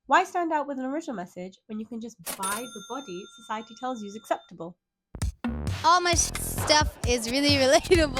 Why stand out with an original message when you can just buy the body society tells you is acceptable? All my stuff is really relatable.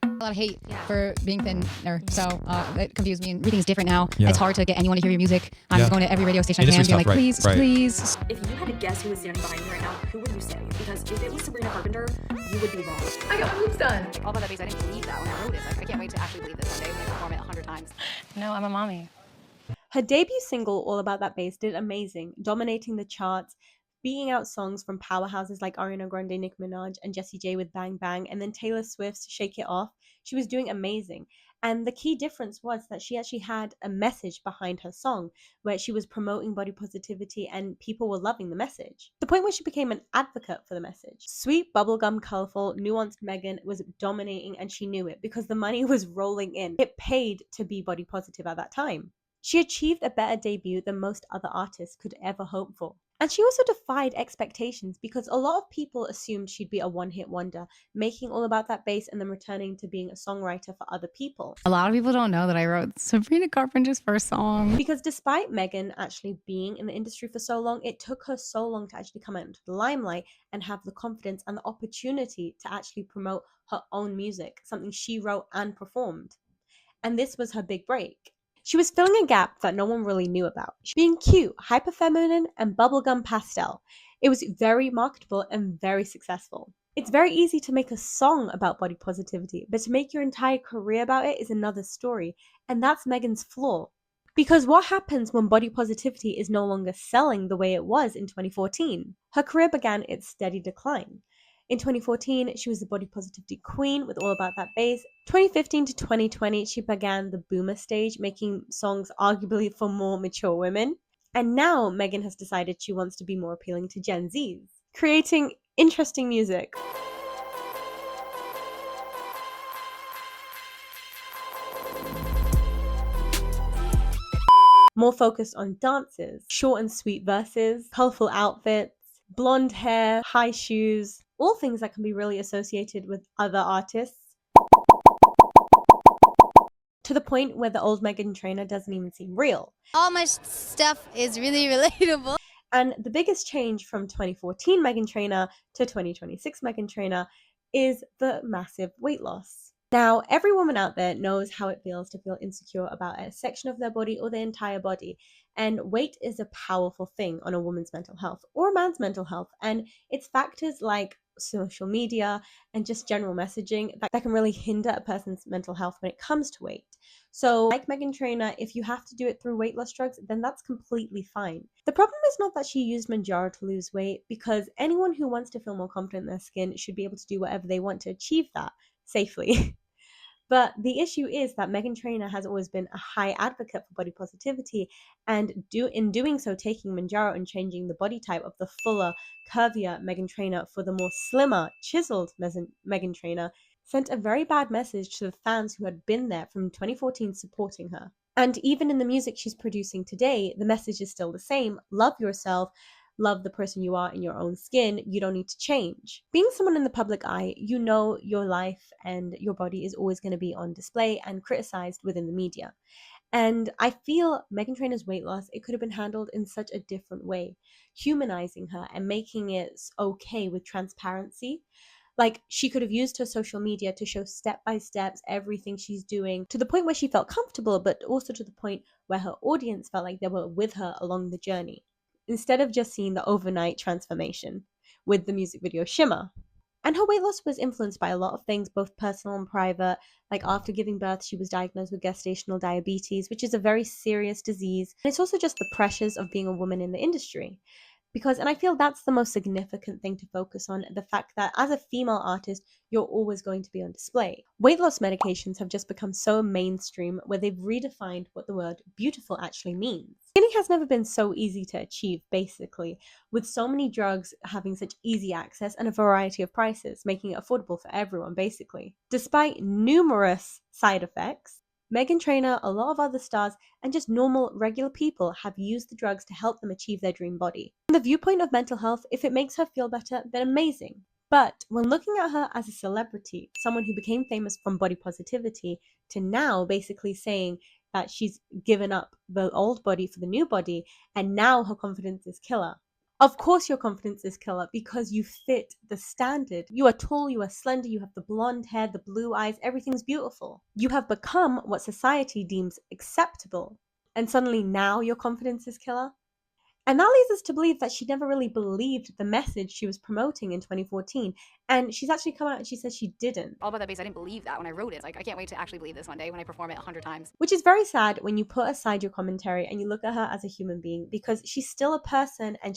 A lot of hate for being thinner, so that confused me. And everything's different now. Yeah. It's hard to get anyone to hear your music. I'm going to every radio station I Industry can, being stuff, like, right, please, right. please. If you had to guess who was standing behind me right now, who would you say? Because if it was Sabrina Carpenter, you would be wrong. I got my boobs done. All about that bass, I didn't believe that when I wrote it. Like, I can't wait to actually believe this one day when I perform it 100 times. No, I'm a mommy. Her debut single, All About That Bass, did amazing, dominating the charts, beating out songs from powerhouses like Ariana Grande, Nicki Minaj, and Jessie J with Bang Bang, and then Taylor Swift's Shake It Off. She was doing amazing. And the key difference was that she actually had a message behind her song where she was promoting body positivity and people were loving the message. The point where she became an advocate for the message. Sweet, bubblegum, colorful, nuanced Meghan was dominating and she knew it because the money was rolling in. It paid to be body positive at that time. She achieved a better debut than most other artists could ever hope for. And she also defied expectations because a lot of people assumed she'd be a one-hit wonder, making All About That Bass and then returning to being a songwriter for other people. A lot of people don't know that I wrote Sabrina Carpenter's first song. Because despite Meghan actually being in the industry for so long, it took her so long to actually come out into the limelight and have the confidence and the opportunity to actually promote her own music, something she wrote and performed. And this was her big break. She was filling a gap that no one really knew about. Being cute, hyper feminine, and bubblegum pastel. It was very marketable and very successful. It's very easy to make a song about body positivity, but to make your entire career about it is another story, and that's Meghan's flaw. Because what happens when body positivity is no longer selling the way it was in 2014? Her career began its steady decline. In 2014, she was the body positivity queen with All About That Bass. 2015 to 2020, she began the boomer stage, making songs arguably for more mature women. And now Meghan has decided she wants to be more appealing to Gen Zs, creating interesting music. More focused on dances, short and sweet verses, colorful outfits, blonde hair, high shoes, all things that can be really associated with other artists. To the point where the old Meghan Trainor doesn't even seem real. All my stuff is really relatable. And the biggest change from 2014 Meghan Trainor to 2026 Meghan Trainor is the massive weight loss. Now, every woman out there knows how it feels to feel insecure about a section of their body or their entire body. And weight is a powerful thing on a woman's mental health or a man's mental health. And it's factors like social media and just general messaging that can really hinder a person's mental health when it comes to weight. So, like Meghan Trainor, if you have to do it through weight loss drugs, then that's completely fine. The problem is not that she used Mounjaro to lose weight, because anyone who wants to feel more confident in their skin should be able to do whatever they want to achieve that safely. But the issue is that Meghan Trainor has always been a high advocate for body positivity, and in doing so, taking Mounjaro and changing the body type of the fuller, curvier Meghan Trainor for the more slimmer, chiseled Meghan Trainor sent a very bad message to the fans who had been there from 2014 supporting her. And even in the music she's producing today, the message is still the same: love yourself, love the person you are in your own skin. You don't need to change. Being someone in the public eye, you know your life and your body is always going to be on display and criticized within the media. And I feel Meghan Trainor's weight loss, it could have been handled in such a different way, humanizing her and making it okay with transparency. Like, she could have used her social media to show step by steps everything she's doing, to the point where she felt comfortable, but also to the point where her audience felt like they were with her along the journey, instead of just seeing the overnight transformation with the music video Shimmer. And her weight loss was influenced by a lot of things, both personal and private. Like, after giving birth, she was diagnosed with gestational diabetes, which is a very serious disease. And it's also just the pressures of being a woman in the industry. And I feel that's the most significant thing to focus on, the fact that as a female artist, you're always going to be on display. Weight loss medications have just become so mainstream, where they've redefined what the word beautiful actually means. Skinny has never been so easy to achieve, basically, with so many drugs having such easy access and a variety of prices, making it affordable for everyone, basically. Despite numerous side effects, Meghan Trainor, a lot of other stars, and just normal, regular people have used the drugs to help them achieve their dream body. From the viewpoint of mental health, if it makes her feel better, then amazing. But when looking at her as a celebrity, someone who became famous from body positivity, to now basically saying that she's given up the old body for the new body, and now her confidence is killer. Of course your confidence is killer because you fit the standard. You are tall, you are slender, you have the blonde hair, the blue eyes, everything's beautiful. You have become what society deems acceptable. And suddenly now your confidence is killer? And that leads us to believe that she never really believed the message she was promoting in 2014. And she's actually come out and she says she didn't. All about that bass, I didn't believe that when I wrote it. Like, I can't wait to actually believe this one day when I perform it 100 times. Which is very sad when you put aside your commentary and you look at her as a human being, because she's still a person and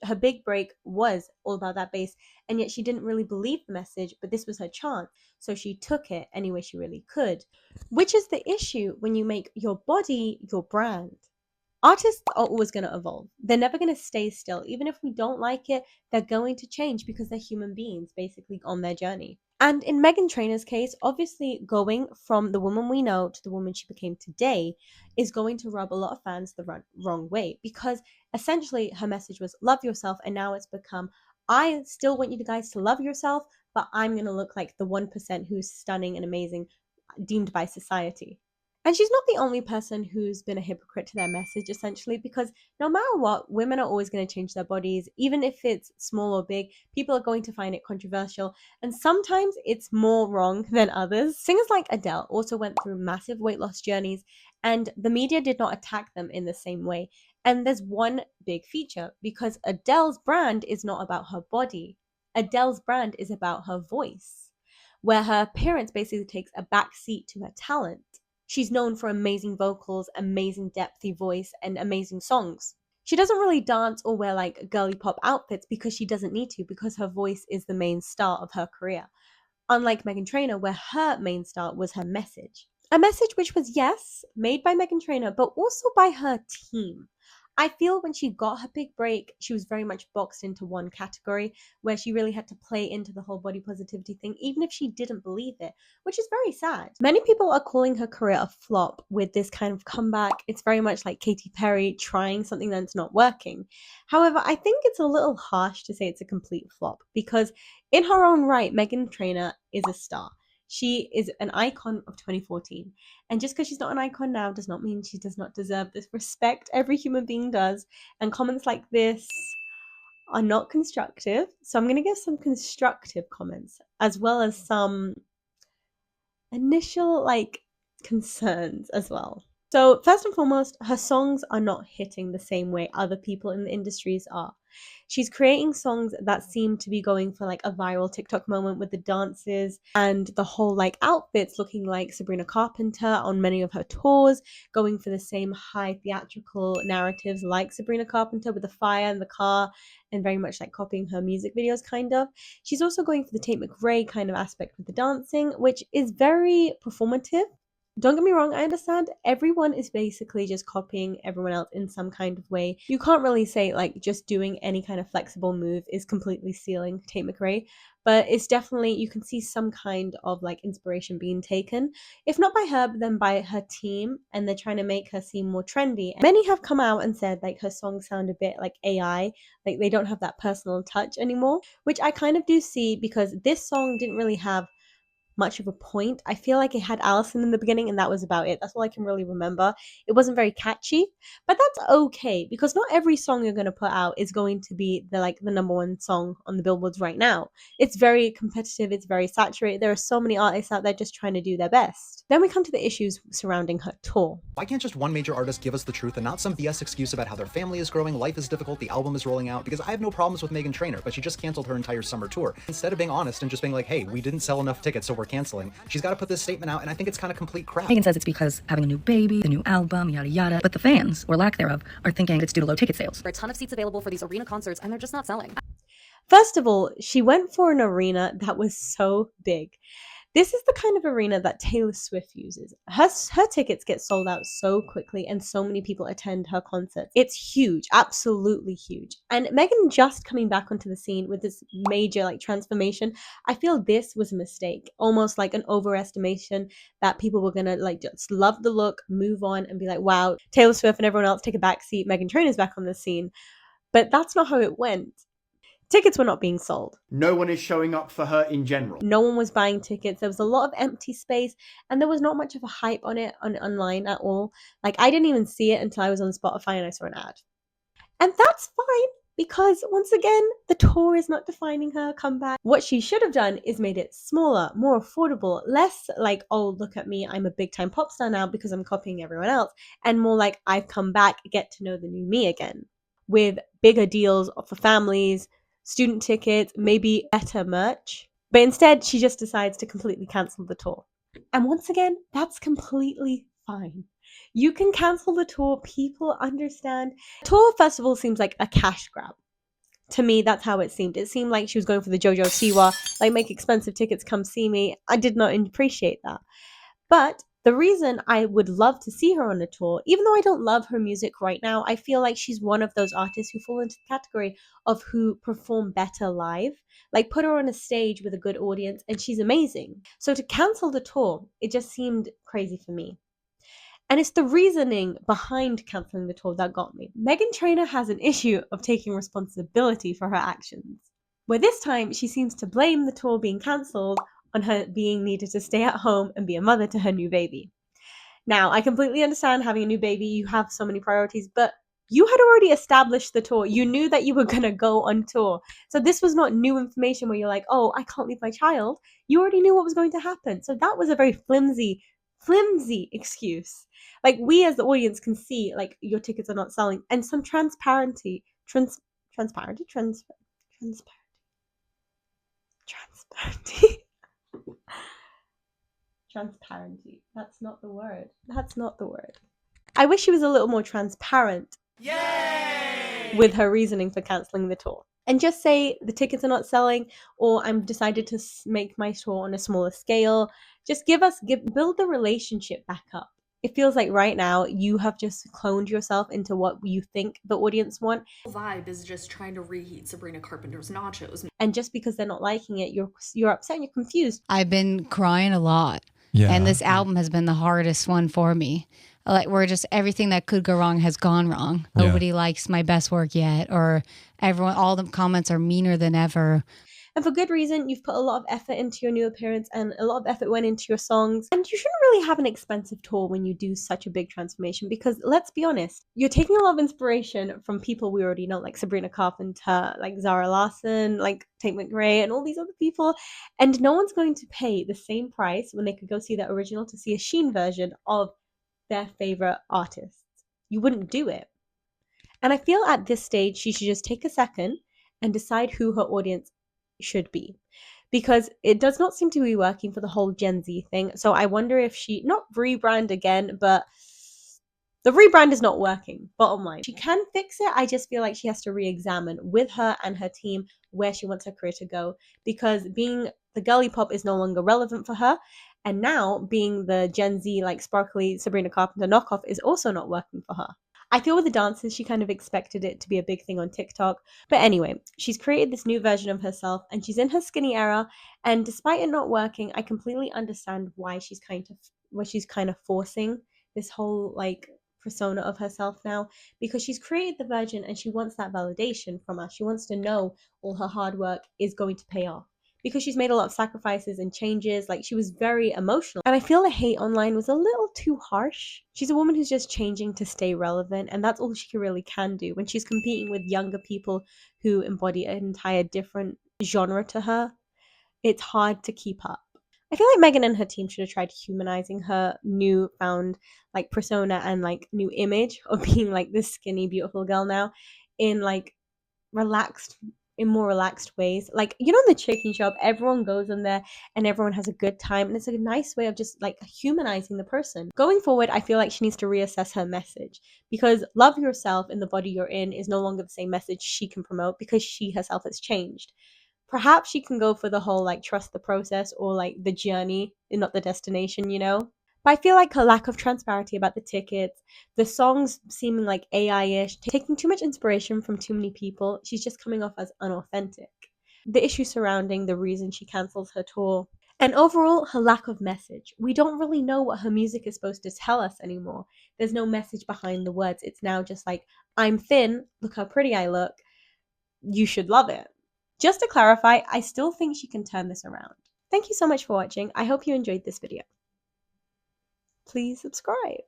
her big break was all about that bass, and yet she didn't really believe the message, but this was her chance. So she took it any way she really could, which is the issue when you make your body your brand. Artists are always going to evolve. They're never going to stay still. Even if we don't like it, they're going to change because they're human beings, basically on their journey. And in Meghan Trainor's case, obviously going from the woman we know to the woman she became today is going to rub a lot of fans the wrong way, because essentially her message was love yourself, and now it's become, I still want you guys to love yourself, but I'm going to look like the 1% who's stunning and amazing, deemed by society. And she's not the only person who's been a hypocrite to their message, essentially, because no matter what, women are always going to change their bodies. Even if it's small or big, people are going to find it controversial. And sometimes it's more wrong than others. Singers like Adele also went through massive weight loss journeys, and the media did not attack them in the same way. And there's one big feature, because Adele's brand is not about her body. Adele's brand is about her voice, where her appearance basically takes a back seat to her talent. She's known for amazing vocals, amazing depthy voice, and amazing songs. She doesn't really dance or wear like girly pop outfits because she doesn't need to, because her voice is the main star of her career. Unlike Meghan Trainor, where her main star was her message. A message which was, yes, made by Meghan Trainor, but also by her team. I feel when she got her big break, she was very much boxed into one category, where she really had to play into the whole body positivity thing, even if she didn't believe it, which is very sad. Many people are calling her career a flop with this kind of comeback. It's very much like Katy Perry trying something that's not working. However, I think it's a little harsh to say it's a complete flop, because in her own right, Meghan Trainor is a star. She is an icon of 2014. And just because she's not an icon now does not mean she does not deserve this respect. Every human being does. And comments like this are not constructive. So I'm going to give some constructive comments, as well as some initial concerns as well. So first and foremost, her songs are not hitting the same way other people in the industries are. She's creating songs that seem to be going for a viral TikTok moment with the dances and the whole outfits looking like Sabrina Carpenter on many of her tours, going for the same high theatrical narratives like Sabrina Carpenter with the fire and the car, and very much copying her music videos kind of. She's also going for the Tate McRae kind of aspect with the dancing, which is very performative. Don't get me wrong, I understand everyone is basically just copying everyone else in some kind of way. You can't really say just doing any kind of flexible move is completely stealing Tate McRae, but it's definitely, you can see some kind of inspiration being taken, if not by her, but then by her team, and they're trying to make her seem more trendy. And many have come out and said her songs sound a bit like AI, they don't have that personal touch anymore, which I kind of do see, because this song didn't really have much of a point. I feel like it had Allison in the beginning and that was about it. That's all I can really remember. It wasn't very catchy, but that's okay, because not every song you're going to put out is going to be the number one song on the billboards right now. It's very competitive, it's very saturated. There are so many artists out there just trying to do their best. Then we come to the issues surrounding her tour. Why can't just one major artist give us the truth and not some BS excuse about how their family is growing, life is difficult, the album is rolling out? Because I have no problems with Meghan Trainor, but she just canceled her entire summer tour. Instead of being honest and just being like, hey, we didn't sell enough tickets, so we're canceling, she's got to put this statement out, and I think it's kind of complete crap. Meghan says it's because having a new baby, the new album, yada yada, but the fans, or lack thereof, are thinking it's due to low ticket sales. There are a ton of seats available for these arena concerts, and they're just not selling. First of all, she went for an arena that was so big. This is the kind of arena that Taylor Swift uses. Her tickets get sold out so quickly, and so many people attend her concerts. It's huge, absolutely huge. And Meghan just coming back onto the scene with this major transformation, I feel this was a mistake, almost like an overestimation that people were gonna just love the look, move on, and be like, wow, Taylor Swift and everyone else take a back seat, Meghan Trainor's back on the scene. But that's not how it went. Tickets were not being sold. No one is showing up for her in general. No one was buying tickets. There was a lot of empty space, and there was not much of a hype on it online at all. Like, I didn't even see it until I was on Spotify and I saw an ad. And that's fine, because once again, the tour is not defining her comeback. What she should have done is made it smaller, more affordable, less like, oh, look at me, I'm a big time pop star now because I'm copying everyone else, and more like, I've come back, get to know the new me again, with bigger deals for families, student tickets, maybe better merch. But instead, she just decides to completely cancel the tour. And once again, that's completely fine. You can cancel the tour. People understand. Tour festival seems like a cash grab. To me, that's how it seemed. It seemed like she was going for the JoJo Siwa, like, make expensive tickets, come see me. I did not appreciate that. But the reason I would love to see her on a tour, even though I don't love her music right now, I feel like she's one of those artists who fall into the category of who perform better live. Like, put her on a stage with a good audience and she's amazing. So to cancel the tour, it just seemed crazy for me. And it's the reasoning behind cancelling the tour that got me. Meghan Trainor has an issue of taking responsibility for her actions, where this time she seems to blame the tour being cancelled on her being needed to stay at home and be a mother to her new baby. Now, I completely understand having a new baby, you have so many priorities, but you had already established the tour. You knew that you were going to go on tour. So this was not new information where you're like, oh, I can't leave my child. You already knew what was going to happen. So that was a very flimsy excuse. Like, we as the audience can see, like, your tickets are not selling, and some transparency. Transparency. That's not the word. I wish she was a little more transparent. Yay! With her reasoning for cancelling the tour. And just say the tickets are not selling, or I'm decided to make my tour on a smaller scale. Just build the relationship back up. It feels like right now you have just cloned yourself into what you think the audience want. The vibe is just trying to reheat Sabrina Carpenter's nachos. And just because they're not liking it, you're upset and you're confused. I've been crying a lot. Yeah. And this album has been the hardest one for me. Like, where just everything that could go wrong has gone wrong. Yeah. Nobody likes my best work yet, or all the comments are meaner than ever. And for good reason. You've put a lot of effort into your new appearance, and a lot of effort went into your songs. And you shouldn't really have an expensive tour when you do such a big transformation, because let's be honest, you're taking a lot of inspiration from people we already know, like Sabrina Carpenter, like Zara Larsson, like Tate McRae, and all these other people. And no one's going to pay the same price when they could go see the original to see a Sheen version of their favorite artists. You wouldn't do it. And I feel at this stage she should just take a second and decide who her audience should be, because it does not seem to be working for the whole Gen Z thing. So I wonder if she, not rebrand again, but the rebrand is not working, bottom line. She can fix it. I just feel like she has to re-examine with her and her team where she wants her career to go, because being the girly pop is no longer relevant for her. And now being the Gen Z, like, sparkly Sabrina Carpenter knockoff is also not working for her. I feel with the dances, she kind of expected it to be a big thing on TikTok. But anyway, she's created this new version of herself, and she's in her skinny era. And despite it not working, I completely understand why she's kind of forcing this whole, like, persona of herself now, because she's created the version and she wants that validation from us. She wants to know all her hard work is going to pay off, because she's made a lot of sacrifices and changes. Like, she was very emotional. And I feel the hate online was a little too harsh. She's a woman who's just changing to stay relevant, and that's all she really can do. When she's competing with younger people who embody an entire different genre to her, it's hard to keep up. I feel like Meghan and her team should have tried humanizing her newfound, like, persona and, like, new image of being, like, this skinny, beautiful girl now in, like, more relaxed ways. Like, you know, in the chicken shop, everyone goes in there and everyone has a good time, and it's a nice way of just, like, humanizing the person. Going forward, I feel like she needs to reassess her message, because love yourself in the body you're in is no longer the same message she can promote, because she herself has changed. Perhaps she can go for the whole, like, trust the process, or, like, the journey and not the destination, you know? But I feel like her lack of transparency about the tickets, the songs seeming like AI-ish, taking too much inspiration from too many people, she's just coming off as unauthentic. The issue surrounding the reason she cancels her tour, and overall, her lack of message. We don't really know what her music is supposed to tell us anymore. There's no message behind the words. It's now just like, I'm thin, look how pretty I look, you should love it. Just to clarify, I still think she can turn this around. Thank you so much for watching. I hope you enjoyed this video. Please subscribe.